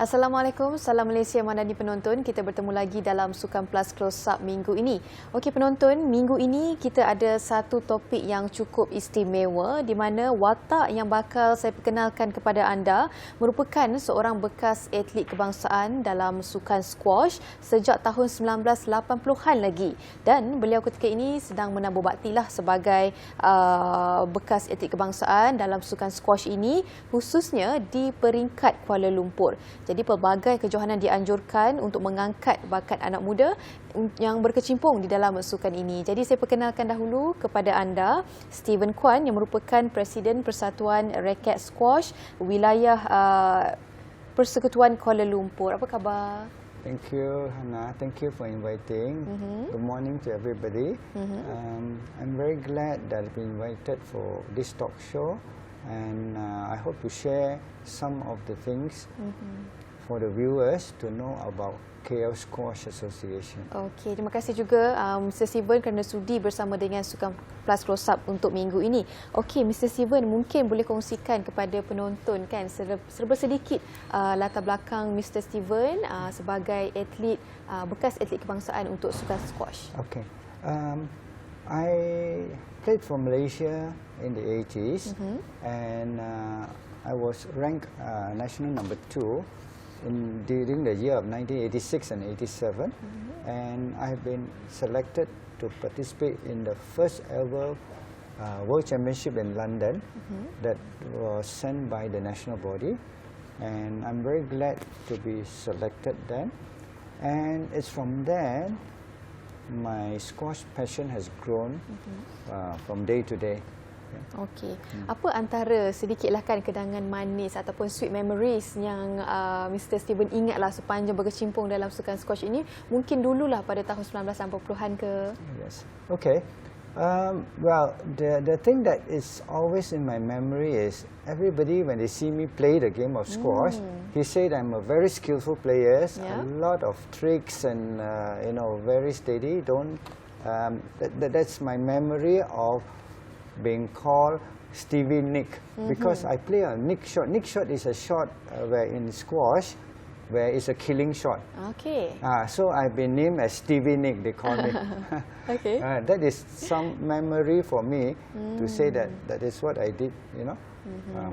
Assalamualaikum, salam Malaysia Madani penonton. Kita bertemu lagi dalam Sukan Plus Close Up minggu ini. Okey penonton, minggu ini kita ada satu topik yang cukup istimewa di mana watak yang bakal saya perkenalkan kepada anda merupakan seorang bekas atlet kebangsaan dalam sukan squash sejak tahun 1980-an lagi. Dan beliau ketika ini sedang menabur baktilah sebagai bekas atlet kebangsaan dalam sukan squash ini, khususnya di peringkat Kuala Lumpur. Jadi pelbagai kejohanan dianjurkan untuk mengangkat bakat anak muda yang berkecimpung di dalam sukan ini. Jadi saya perkenalkan dahulu kepada anda Steven Kwan yang merupakan Presiden Persatuan Raket Squash Wilayah Persekutuan Kuala Lumpur. Apa khabar? Thank you, Hannah. Thank you for inviting. Good morning to everybody. I'm very glad that I've been invited for this talk show, and I hope to share some of the things for the viewers to know about KL Squash Association. Okey, terima kasih juga Mr. Steven kerana sudi bersama dengan Sukan Plus Close Up untuk minggu ini. Okey, Mr. Steven mungkin boleh kongsikan kepada penonton kan serba sedikit latar belakang Mr. Steven sebagai atlet bekas atlet kebangsaan untuk sukan squash. Okay. I played for Malaysia in the 80s and I was ranked national number 2 during the year of 1986 and 87, and I have been selected to participate in the first ever World Championship in London that was sent by the national body, and I'm very glad to be selected then, and it's from there my squash passion has grown from day to day. Okey. Apa antara sedikitlah kan kenangan manis ataupun sweet memories yang Mr. Steven ingatlah sepanjang berkecimpung dalam sukan squash ini? Mungkin dululah pada tahun 1980-an ke? Yes. Okay. Well, the thing that is always in my memory is everybody when they see me play the game of squash, he said I'm a very skillful player, a lot of tricks and very steady. That's my memory of being called Stevie Nick because I play a Nick shot. Nick shot is a shot where in squash where it's a killing shot. Okay. So I've been named as Stevie Nick, they call me. Okay. That is some memory for me to say that is what I did,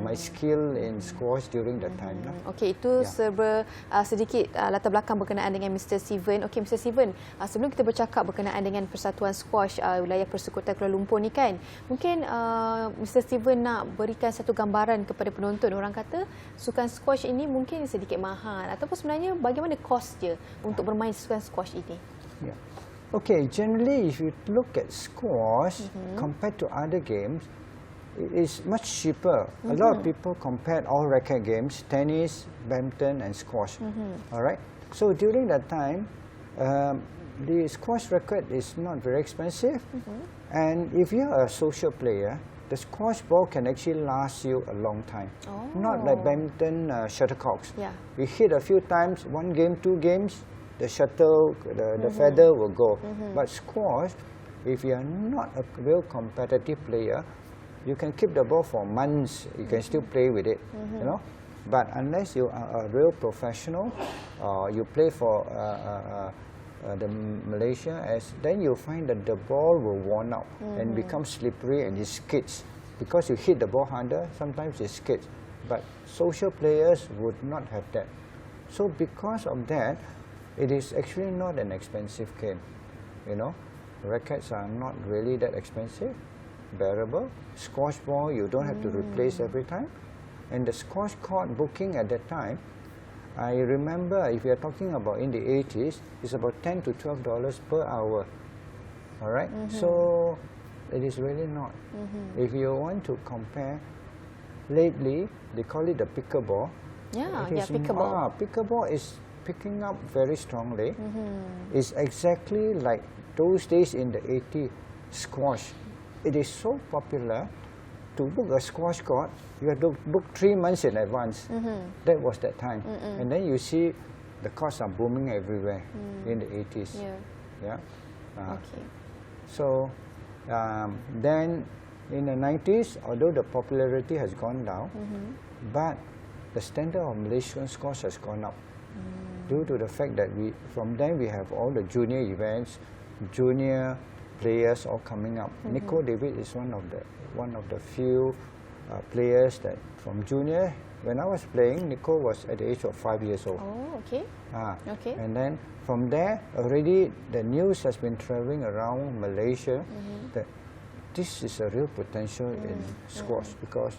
my skill in squash during that time. Okey, itu serba sedikit latar belakang berkenaan dengan Mr. Steven. Okey, Mr. Steven, sebelum kita bercakap berkenaan dengan Persatuan Squash Wilayah Persekutuan Kuala Lumpur ni kan, mungkin Mr. Steven nak berikan satu gambaran kepada penonton. Orang kata sukan squash ini mungkin sedikit mahal ataupun sebenarnya bagaimana kos dia untuk bermain sukan squash ini? Yeah. Okay, generally if you look at squash compared to other games, it is much cheaper. A lot of people compare all racket games, tennis, badminton and squash. All right. So during that time, the squash racket is not very expensive. And if you are a social player, the squash ball can actually last you a long time. Not like badminton shuttlecocks. Yeah. We hit a few times, 1 game, 2 games, the shuttle, the feather will go. But squash, if you are not a real competitive player, you can keep the ball for months. You can still play with it, But unless you are a real professional, or you play for the Malaysia, then you find that the ball will worn out and become slippery and it skids. Because you hit the ball harder, sometimes it skids. But social players would not have that. So because of that, it is actually not an expensive game. Rackets are not really that expensive. Bearable. Squash ball you don't have to replace every time, and the squash court booking at that time, I remember if you are talking about in the 80s, it's about $10 to $12 per hour. All right, so it is really not. If you want to compare, lately they call it the pickleball. Pickleball. Pickleball is picking up very strongly. It's exactly like those days in the 80s squash. It is so popular to book a squash court. You have to book 3 months in advance. That was that time. And then you see the courts are booming everywhere in the 80s. Okay. So then in the 90s, although the popularity has gone down, but the standard of Malaysian squash has gone up due to the fact that from then we have all the junior events, junior players all coming up. Nico David is one of the few players that from junior. When I was playing, Nico was at the age of 5 years old. Oh, okay. Okay. And then from there, already the news has been traveling around Malaysia that this is a real potential in squash because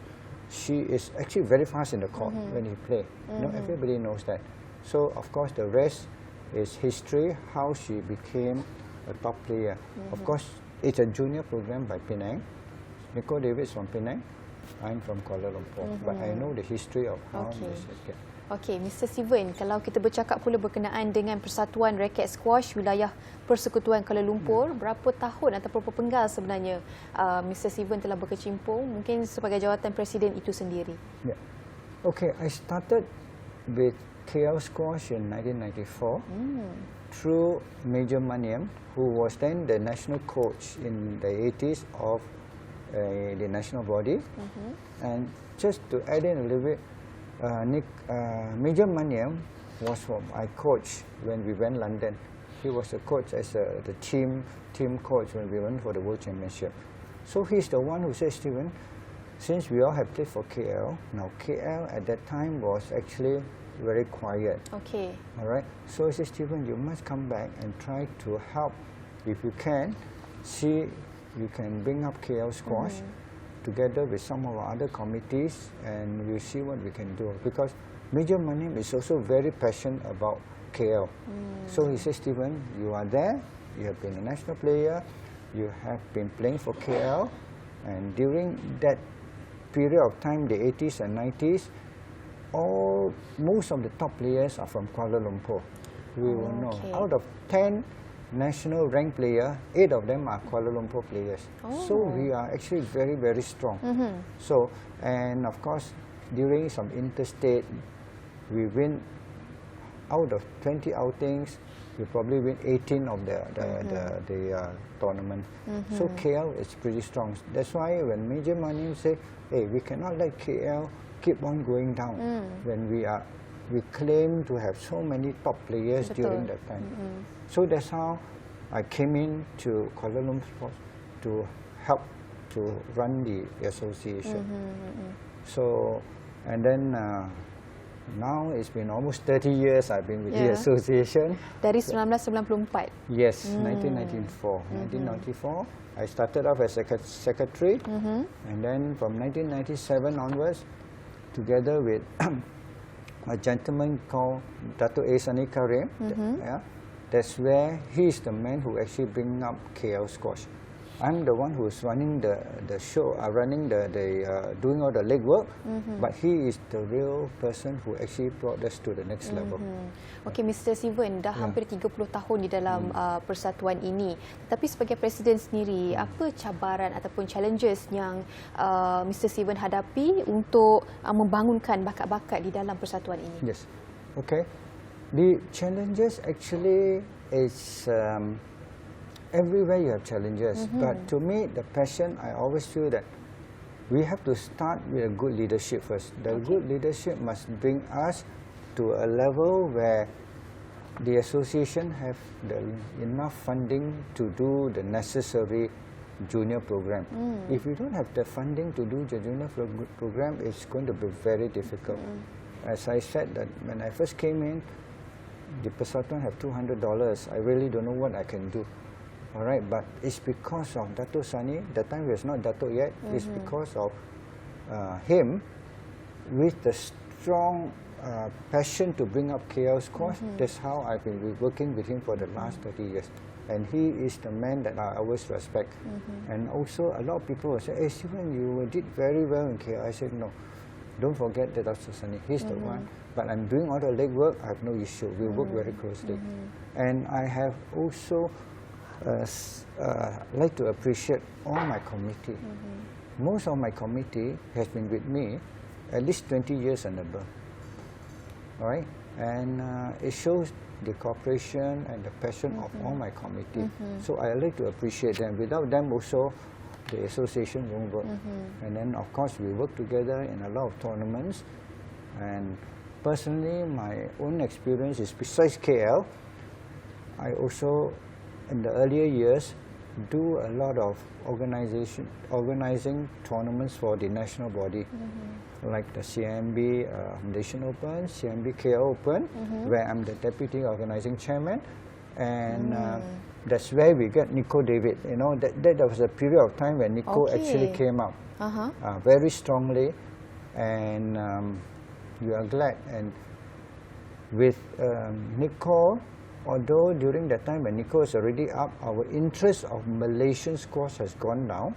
she is actually very fast in the court when he play. You know, everybody knows that. So of course the rest is history, how she became a top player. Of course, it's a junior program by Penang. Nico David is from Penang. I'm from Kuala Lumpur, but I know the history of how this is get. Okey, Mr. Steven, kalau kita bercakap pula berkenaan dengan Persatuan Raket Squash Wilayah Persekutuan Kuala Lumpur, berapa tahun ataupun berpenggal sebenarnya Mr. Steven telah berkecimpung mungkin sebagai jawatan Presiden itu sendiri? Yeah. Okay, I started with KL Squash in 1994 through Major Maniam, who was then the national coach in the 80s of the national body. And just to add in a little bit, Major Maniam was my coach when we went London. He was a coach as the team coach when we went for the World Championship. So he's the one who said, Stephen, since we all have played for KL, now KL at that time was actually very quiet. Okay. All right. So he said, Stephen, you must come back and try to help, if you can, see you can bring up KL Squash together with some of our other committees, and we'll see what we can do. Because Major Manim is also very passionate about KL. So he says, Stephen, you are there, you have been a national player, you have been playing for KL, and during that period of time, the 80s and 90s, most of the top players are from Kuala Lumpur. We will know. Out of 10 national ranked players, 8 of them are Kuala Lumpur players. So we are actually very, very strong. So, and of course, during some interstate, we win out of 20 outings, we probably win 18 of the tournament. So KL is pretty strong. That's why when Major Manim say, hey, we cannot let KL keep on going down when we claim to have so many top players during that time. So that's how I came in to Kuala Lumpur to help to run the association. So, and then now it's been almost 30 years I've been with the association. Dari 1994? Yes, 1994. 1994, I started off as secretary, and then from 1997 onwards, together with a gentleman called Dato' A. Sani Karim, that's where he's the man who actually bring up KL Squash. I'm the one who's running the show, doing all the legwork, but he is the real person who actually brought us to the next level. Okey, Mr. Steven, dah hampir 30 tahun di dalam persatuan ini. Tapi sebagai Presiden sendiri, apa cabaran ataupun challenges yang Mr. Steven hadapi untuk membangunkan bakat-bakat di dalam persatuan ini? Yes. Okay. The challenges actually is everywhere you have challenges, but to me, the passion, I always feel that we have to start with a good leadership first. The good leadership must bring us to a level where the association have enough funding to do the necessary junior program. If we don't have the funding to do the junior program, it's going to be very difficult. As I said, that when I first came in, the Persatuan have $200. I really don't know what I can do. All right, but it's because of Dato' Sani. That time he was not Dato' yet. It's because of him, with the strong passion to bring up KL Squash. That's how I've been working with him for the last 30 years. And he is the man that I always respect. And also, a lot of people will say, hey, Stephen, you did very well in KL. I said, no, don't forget that Dato' Sani. He's the one. But I'm doing all the legwork. I have no issue. We work very closely. And I have also like to appreciate all my committee. Most of my committee has been with me at least 20 years and above. All right, and it shows the cooperation and the passion of all my committee. So I like to appreciate them. Without them also, the association won't work. And then of course we work together in a lot of tournaments. And personally, my own experience is besides KL, I also, in the earlier years, do a lot of organizing tournaments for the national body, like the CMB Malaysian Open, CMB KL Open, where I'm the deputy organizing chairman, and that's where we get Nico David. You know, that was a period of time when Nico actually came up very strongly, and we are glad. And with Nico, although during that time when Nico is already up, our interest of Malaysian squash has gone down.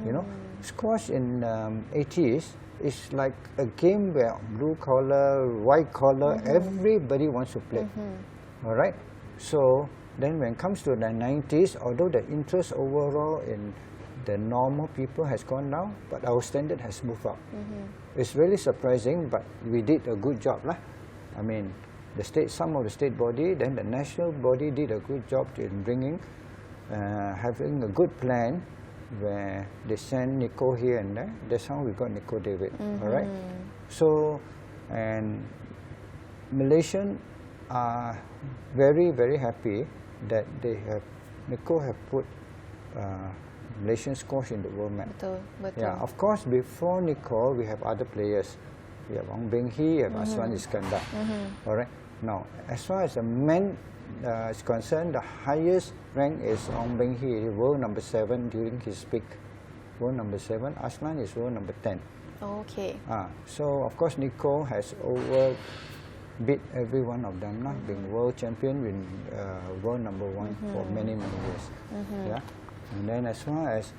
You know, squash in 80s is like a game where blue collar, white collar, everybody wants to play. All right. So then when it comes to the 90s, although the interest overall in the normal people has gone down, but our standard has moved up. It's really surprising, but we did a good job, lah. I mean, some of the state body, then the national body did a good job in bringing, having a good plan where they send Nico here and there. That's how we got Nico David. All right. So, and Malaysian are very, very happy that Nico have put Malaysian squash in the world map. Betul. Yeah, of course, before Nico, we have other players. We have Ong Beng Hee, we have Aswan Iskandar. All right. Now, as far as the men is concerned, the highest rank is Ong Beng Hee, world number 7 during his peak. World number 7. Aslan is world number 10. Okay. So, of course, Nico has beat every one of them, being world champion, with world number 1 for many, many years. Yeah. And then as far as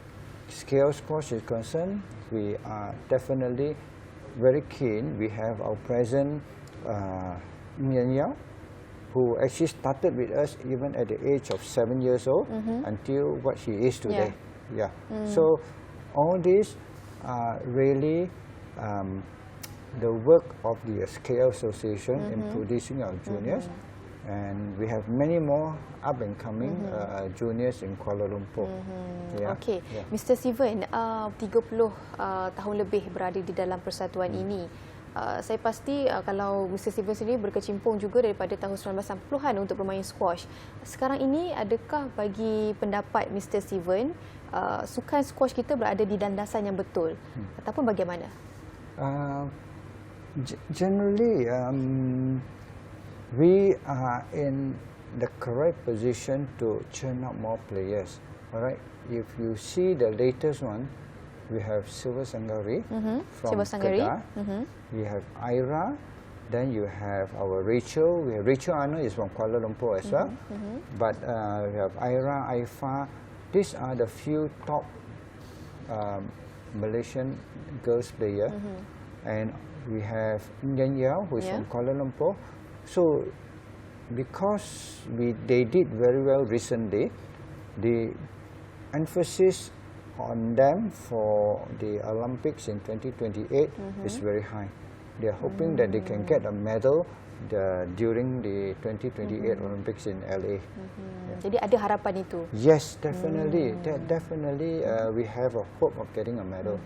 scale squash is concerned, we are definitely very keen. We have our present Yao, who actually started with us even at the age of 7 years old until what she is today. Yeah. So all these are really the work of the SKL Association in producing our juniors, and we have many more up and coming juniors in Kuala Lumpur. Okay, Mr. Steven, 30 tahun lebih berada di dalam persatuan ini. Saya pasti kalau Mr. Steven sendiri berkecimpung juga daripada tahun 1960-an untuk bermain squash. Sekarang ini, adakah bagi pendapat Mr. Steven, sukan squash kita berada di landasan yang betul? Ataupun bagaimana? Generally, we are in the correct position to churn out more players. All right. If you see the latest one, we have Silver Sanggari from Kedah. We have Ira. Then you have our Rachel. We have Rachel Anna is from Kuala Lumpur as well. But we have Ira, Aifa. These are the few top Malaysian girls player. And we have Nguyen Yao, who is from Kuala Lumpur. So, because they did very well recently, the emphasis on them for the Olympics in 2028 is very high. They are hoping that they can get a medal during the 2028 Olympics in LA. Jadi ada harapan itu? Yes, definitely. Definitely we have a hope of getting a medal.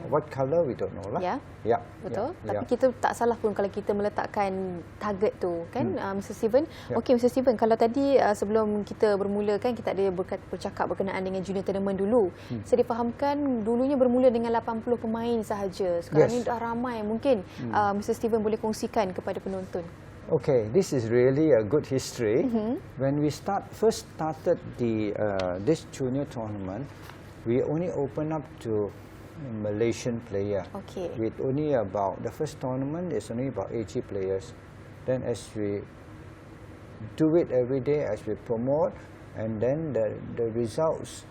What colour, we don't know lah. Ya, betul. Tapi kita tak salah pun kalau kita meletakkan target tu, kan, Mr. Steven? Okey, Mr. Steven, kalau tadi sebelum kita bermula, kan, kita ada bercakap berkenaan dengan junior tournament dulu. Saya difahamkan dulunya bermula dengan 80 pemain sahaja. Sekarang ni dah ramai. Mungkin Mr. Steven boleh kongsikan kepada penonton. Okay, this is really a good history. When we first started this junior tournament, we only opened up to Malaysian player. Okay. With only the first tournament is only about 80 players. Then as we do it every day, as we promote, and then the results,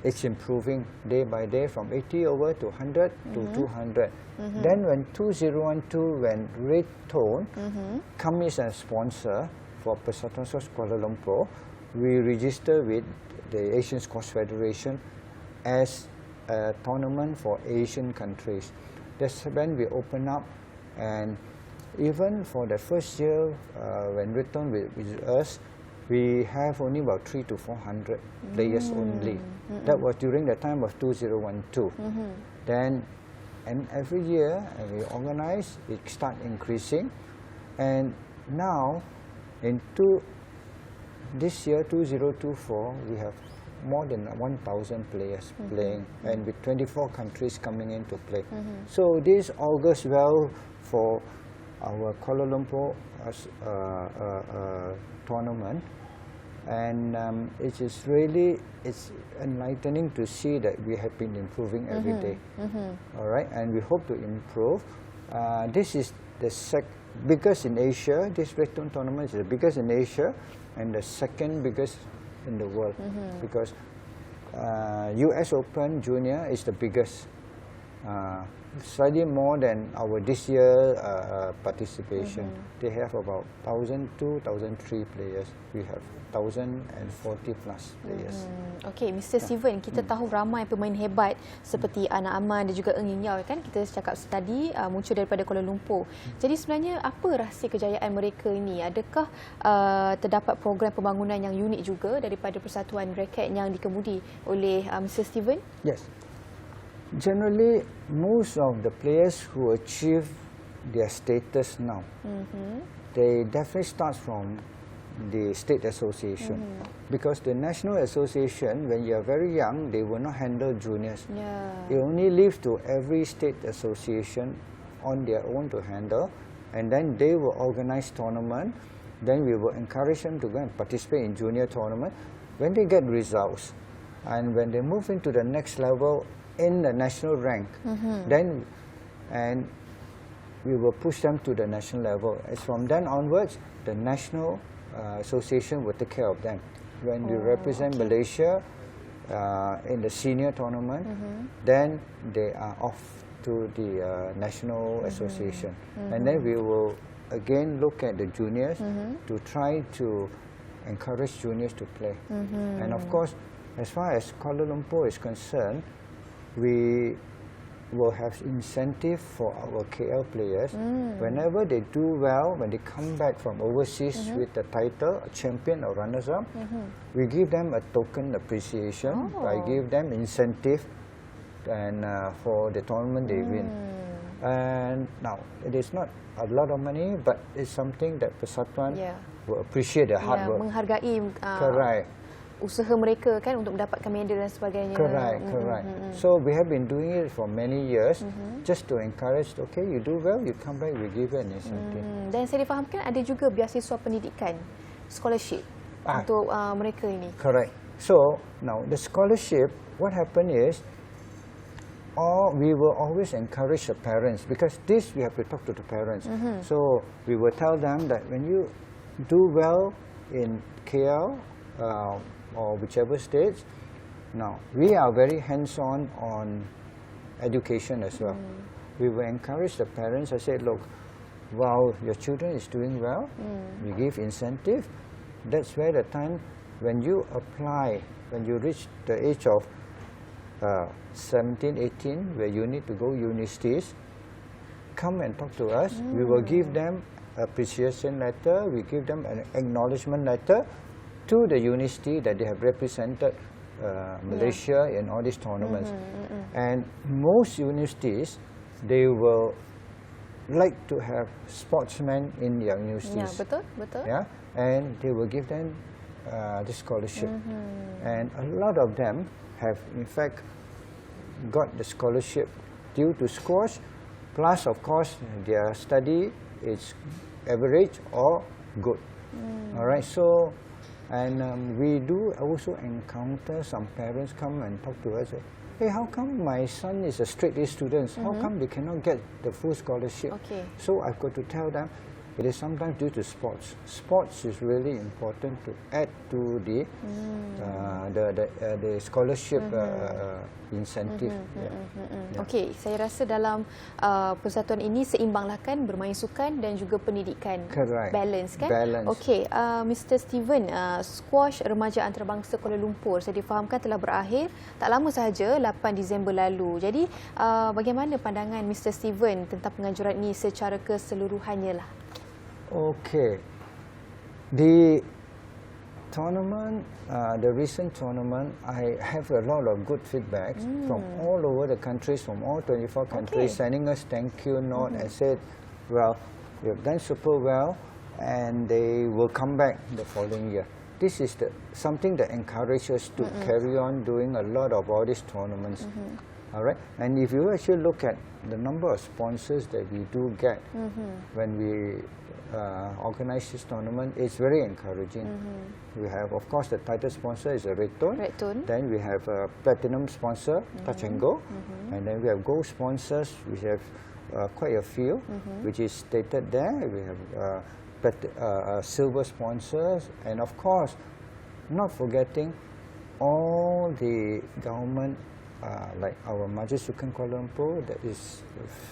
it's improving day by day from 80 over to 100 to 200. Then when 2012, when Red Tone comes as a sponsor for Persatuan Kuala Lumpur, we register with the Asian Squash Federation as a tournament for Asian countries. That's when we open up, and even for the first year when Red Tone with us, we have only about 300 to 400 players only. That was during the time of 2012. Then And every year we organize, it start increasing. And now, this year, 2024, we have more than 1,000 players playing, and with 24 countries coming in to play. So this augurs well for our Kuala Lumpur tournament, and it is really, it's enlightening to see that we have been improving every day. All right, and we hope to improve. This is the biggest in Asia. This Presiden tournament is the biggest in Asia and the second biggest in the world, because US Open Junior is the biggest, slightly more than our this year participation. They have about 1,002, 1,003 players. We have 1,040 plus players. Okey, Mr. Steven, kita tahu ramai pemain hebat seperti Ana Aman dan juga Ng Ying Yao, kan? Kita cakap tadi muncul daripada Kuala Lumpur. Jadi sebenarnya apa rahsia kejayaan mereka ini? Adakah terdapat program pembangunan yang unik juga daripada Persatuan Raket yang dikemudi oleh Mr. Steven? Yes. Generally, most of the players who achieve their status now, they definitely start from the state association, because the national association, when you are very young, they will not handle juniors. It only leaves to every state association on their own to handle, and then they will organize tournament. Then we will encourage them to go and participate in junior tournament. When they get results, and when they move into the next level in the national rank, then we will push them to the national level. As from then onwards, the national association will take care of them. When we represent Malaysia in the senior tournament, then they are off to the national association, and then we will again look at the juniors to try to encourage juniors to play. And of course, as far as Kuala Lumpur is concerned, we will have incentive for our KL players. Whenever they do well, when they come back from overseas with the title, a champion or runners-up, we give them a token appreciation by give them incentive and for the tournament they win. And now, it is not a lot of money, but it's something that Persatuan will appreciate the hard work. Menghargai Correct. usaha mereka, kan, untuk mendapatkan medal dan sebagainya. Correct, correct. So we have been doing it for many years, just to encourage. Okay, you do well, you come back, we give you an incentive. Dan saya difahamkan ada juga beasiswa pendidikan, scholarship untuk mereka ini. Correct. So now the scholarship, what happened is, we will always encourage the parents, because this we have to talk to the parents. So we will tell them that when you do well in KL or whichever states, now we are very hands-on on education as well. We will encourage the parents. I said, look, while your children is doing well, we give incentive. That's where the time when you apply, when you reach the age of 17, 18, where you need to go universities, come and talk to us. We will give them appreciation letter. We give them an acknowledgement letter to the university that they have represented Malaysia in all these tournaments. And most universities, they will like to have sportsmen in their universities. Betul, betul. Yeah, and they will give them the scholarship. And a lot of them have, in fact, got the scholarship due to squash, plus, of course, their study is average or good. All right, so, and we do also encounter some parents come and talk to us. Hey, how come my son is a straight A student? How come they cannot get the full scholarship? So I've got to tell them, it is sometimes due to sports. Sports is really important to add to the scholarship incentive. Okey, saya rasa dalam persatuan ini seimbanglah, kan, bermain sukan dan juga pendidikan. Correct. Balance, kan? Balance. Okey, Mr. Steven, squash remaja antarabangsa Kuala Lumpur saya difahamkan telah berakhir tak lama sahaja, 8 Disember lalu. Jadi bagaimana pandangan Mr. Steven tentang penganjuran ini secara keseluruhannya lah? Okay. The tournament, the recent tournament, I have a lot of good feedbacks from all over the countries, from all 24 countries, sending us thank you note and said, well, you've done super well, and they will come back the following year. This is something that encourages us to carry on doing a lot of all these tournaments. All right, and if you actually look at the number of sponsors that we do get when we organize this tournament, it's very encouraging. We have, of course, the title sponsor is a Raket. Then we have a platinum sponsor, Touch and Go, and then we have gold sponsors. We have quite a few, which is stated there. We have silver sponsors, and of course, not forgetting all the government, like our Majlis Sukan Kuala Lumpur, that is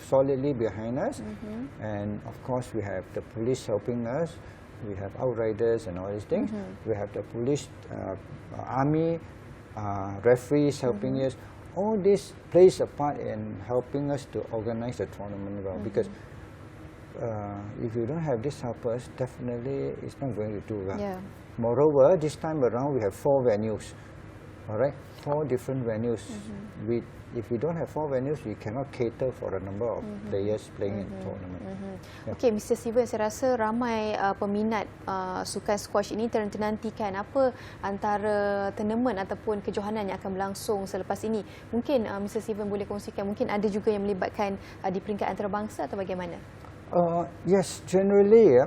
solidly behind us, and of course we have the police helping us. We have outriders and all these things. We have the police, army, referees helping us. All this plays a part in helping us to organize the tournament well, because if you don't have these helpers, definitely it's not going to do well. Moreover, this time around we have 4 venues. All right, 4 different venues. If we don't have 4 venues, we cannot cater for a number of players playing in the tournament. Okey, Mr. Steven, saya rasa ramai peminat sukan squash ini nantikan apa antara tournament ataupun kejohanan yang akan berlangsung selepas ini. Mungkin Mr. Steven boleh kongsikan, mungkin ada juga yang melibatkan di peringkat antarabangsa atau bagaimana? Yes, generally,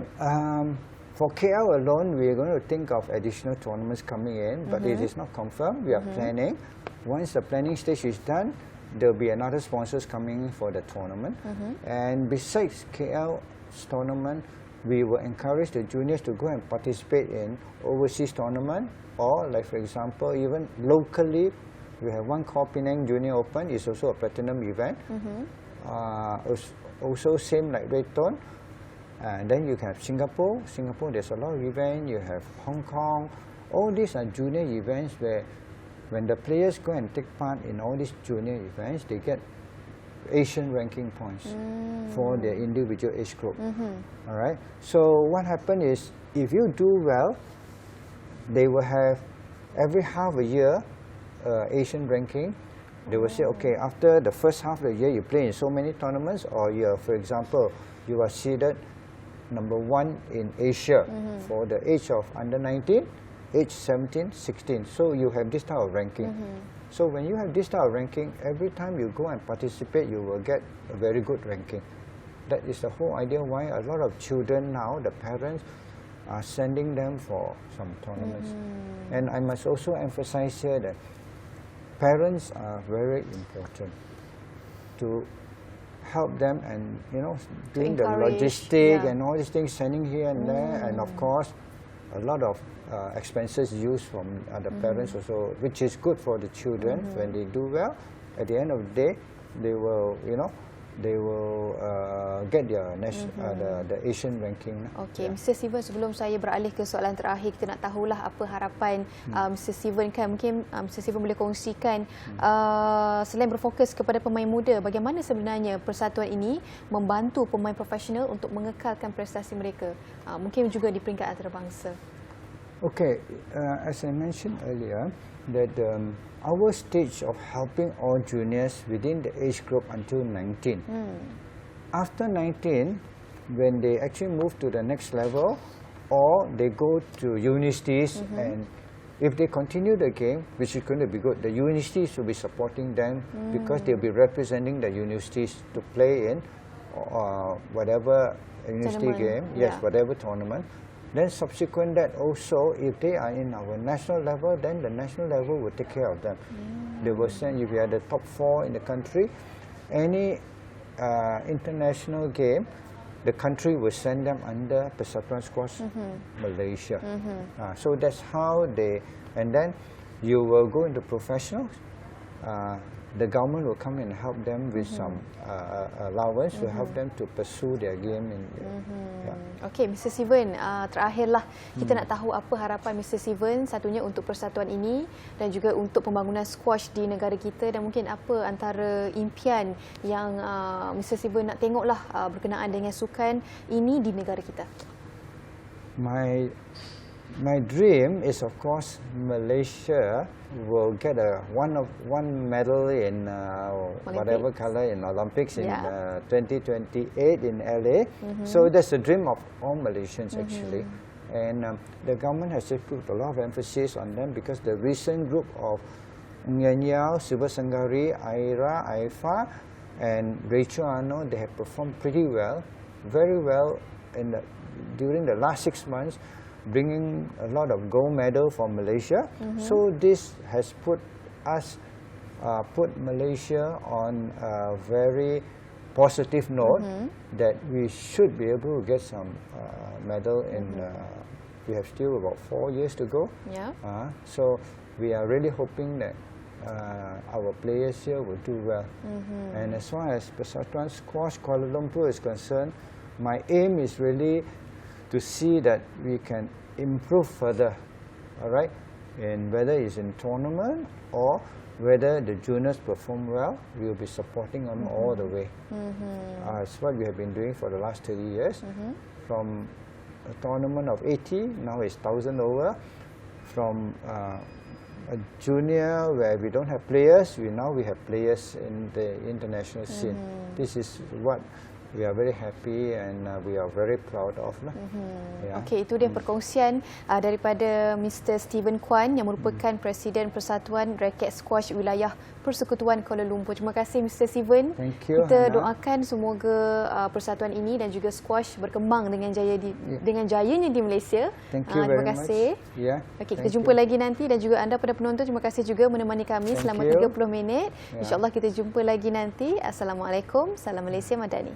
for KL alone, we are going to think of additional tournaments coming in, but it is not confirmed. We are planning. Once the planning stage is done, there will be another sponsors coming in for the tournament. And besides KL's tournament, we will encourage the juniors to go and participate in overseas tournament, or like for example, even locally, we have one called Penang Junior Open. It's also a platinum event. Also same like Rayton. And then you have Singapore. Singapore, there's a lot of events. You have Hong Kong. All these are junior events where when the players go and take part in all these junior events, they get Asian ranking points for their individual age group. All right. So what happens is, if you do well, they will have every half a year Asian ranking. They will say, okay, after the first half of the year, you play in so many tournaments, or you, for example, you are seeded number 1 in Asia for the age of under 19, age 17, 16. So you have this type of ranking. So when you have this type of ranking, every time you go and participate, you will get a very good ranking. That is the whole idea why a lot of children now, the parents, are sending them for some tournaments. And I must also emphasize here that parents are very important to help them, and doing the logistic and all these things, sending here and there, and of course a lot of expenses used from the parents also, which is good for the children. When they do well, at the end of the day, they will get their the Asian ranking. Okey, Mr. Steven, sebelum saya beralih ke soalan terakhir, kita nak tahulah apa harapan Mr. Steven kan. Mungkin Mr. Steven boleh kongsikan, selain berfokus kepada pemain muda, bagaimana sebenarnya persatuan ini membantu pemain profesional untuk mengekalkan prestasi mereka, mungkin juga di peringkat antarabangsa. Okay, as I mentioned earlier, that our stage of helping all juniors within the age group until 19. After 19, when they actually move to the next level, or they go to universities, and if they continue the game, which is going to be good, the universities will be supporting them, because they'll be representing the universities to play in whatever university game, whatever tournament. Then subsequent that also, if they are in our national level, then the national level will take care of them. They will send, if you are the top 4 in the country, any international game, the country will send them under Persatuan Squash Malaysia. So that's how they, and then you will go into professionals. The government will come and help them with some allowance to help them to pursue their game. Okey, Mr. Steven, terakhirlah kita nak tahu apa harapan Mr. Steven, satunya untuk persatuan ini dan juga untuk pembangunan squash di negara kita, dan mungkin apa antara impian yang Mr. Steven nak tengoklah berkenaan dengan sukan ini di negara kita. My my dream is, of course, Malaysia will get one medal in whatever color in Olympics in 2028 in LA. So that's the dream of all Malaysians actually. And the government has put a lot of emphasis on them because the recent group of Nyanyao, Subha Sanggari, Aira, Aifa, and Rachel Ano, they have performed pretty well, very well during the last 6 months, bringing a lot of gold medal for Malaysia. So this has put Malaysia on a very positive note that we should be able to get some medal in. We have still about 4 years to go. So we are really hoping that our players here will do well. And as far as Persatuan Squash Kuala Lumpur is concerned, my aim is really to see that we can improve further, all right? And whether it's in tournament or whether the juniors perform well, we will be supporting them all the way. It's what we have been doing for the last 30 years. From a tournament of 80, now it's 1,000 over. From a junior where we don't have players, now we have players in the international scene. This is what we are very happy and we are very proud of. Okey, itu dia perkongsian daripada Mr. Steven Kwan yang merupakan Presiden Persatuan Raket Squash Wilayah Persekutuan Kuala Lumpur. Terima kasih Mr. Steven. Thank you, kita Hannah. doakan semoga persatuan ini dan juga squash berkembang dengan jayanya di Malaysia. Thank you very terima kasih. much. Okey, kita jumpa lagi nanti dan juga anda pada penonton terima kasih juga menemani kami selama 30 minit. InsyaAllah kita jumpa lagi nanti. Assalamualaikum. Salam Malaysia Madani.